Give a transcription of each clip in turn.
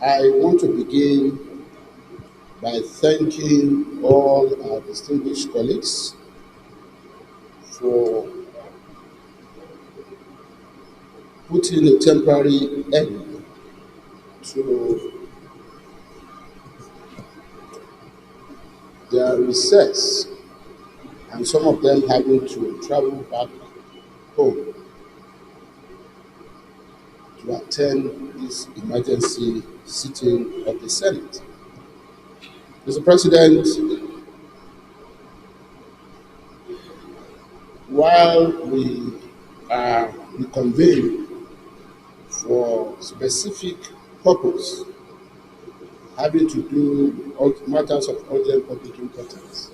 I want to begin by thanking all our distinguished colleagues for putting a temporary end to their recess, and some of them having to travel back home to attend this emergency sitting of the Senate. Mr. President, while we convene for specific purpose having to do matters of urgent public importance,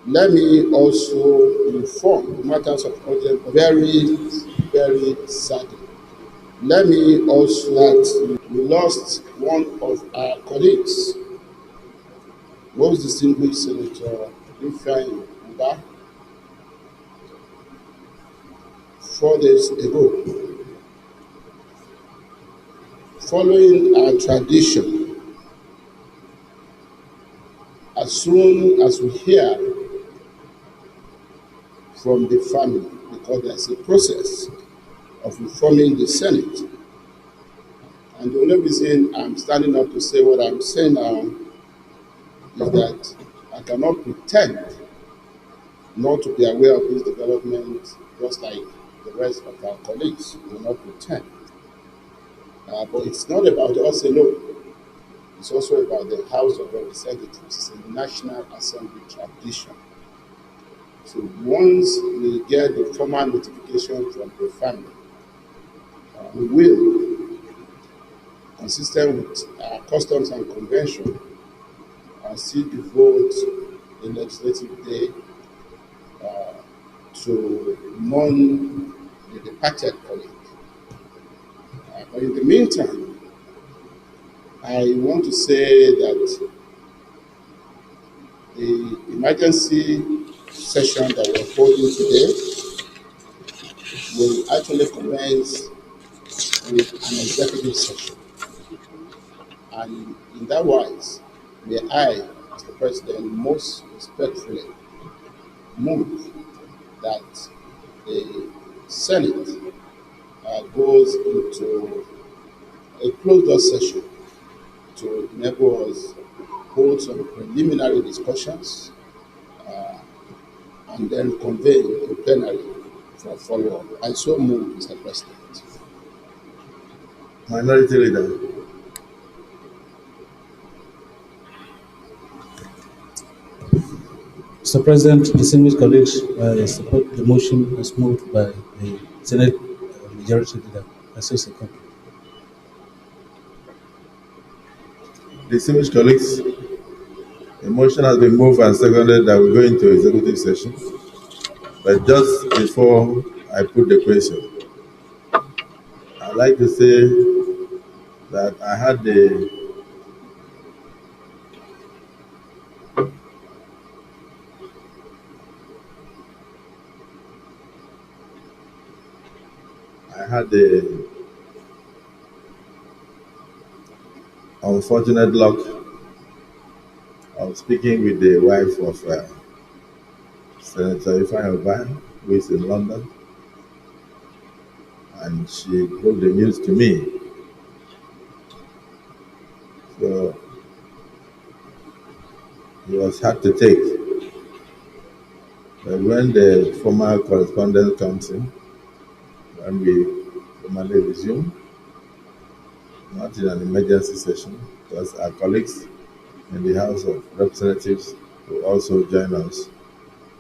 let me also inform matters of urgent very, very sadly. Let me also that we lost one of our colleagues, most distinguished Senator Ifeanyi Uba, 4 days ago. Following our tradition, as soon as we hear from the family, because there's a process of informing the Senate, and the only reason I'm standing up to say what I'm saying now is that I cannot pretend not to be aware of this development, just like the rest of our colleagues will not pretend. But it's not about us alone. It's also about the House of Representatives. It's a National Assembly tradition. So once we get the formal notification from the family, we will, consistent with our customs and convention, still devote the legislative day to mourn the departed colleague. But in the meantime, I want to say that the emergency session that we're holding today will actually commence with an executive session. And in that wise, may I, Mr. President, most respectfully move that the Senate goes into a closed door session to enable us hold some preliminary discussions and then convene in plenary for follow-up. I so move, Mr. President. Minority Leader. Mr. President, distinguished colleagues, I support the motion as moved by the Senate Majority Leader. I so second. Distinguished colleagues, a motion has been moved and seconded that we go into executive session. But just before I put the question, I'd like to say that I had the unfortunate luck of speaking with the wife of Senator Ifeanyi Uba, who is in London, and she broke the news to me. So it was hard to take. But when the formal correspondence comes in, when we formally resume, not in an emergency session, because our colleagues in the House of Representatives will also join us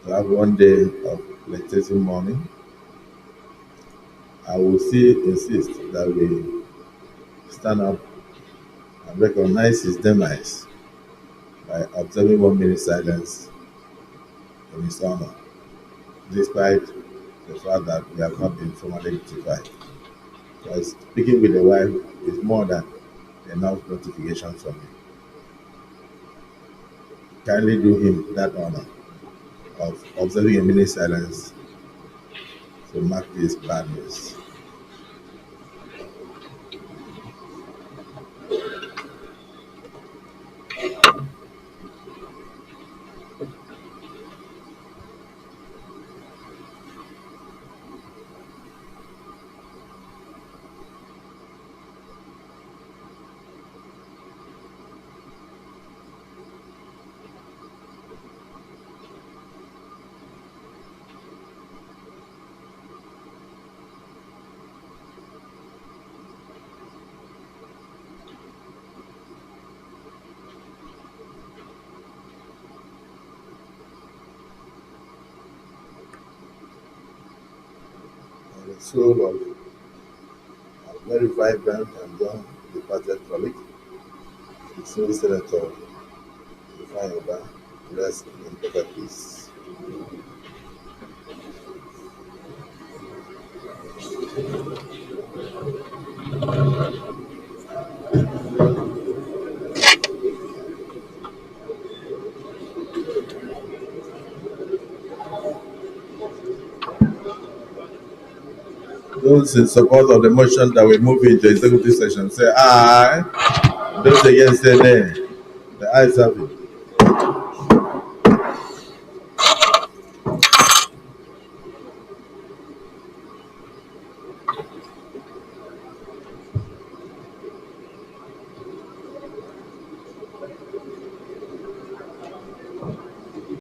to have 1 day of legislative mourning. I will still insist that we stand up and recognize his demise by observing 1 minute silence in his honor, despite the fact that we have not been formally notified. Because speaking with the wife is more than enough notification from him. Kindly do him that honor of observing 1 minute silence to mark this bad news. soul of a very vibrant and young departed colleague, the Senior Senator Ifeanyi rest in perfect peace. Those in support of the motion that we move into executive session say aye. Those against say nay. The ayes have it.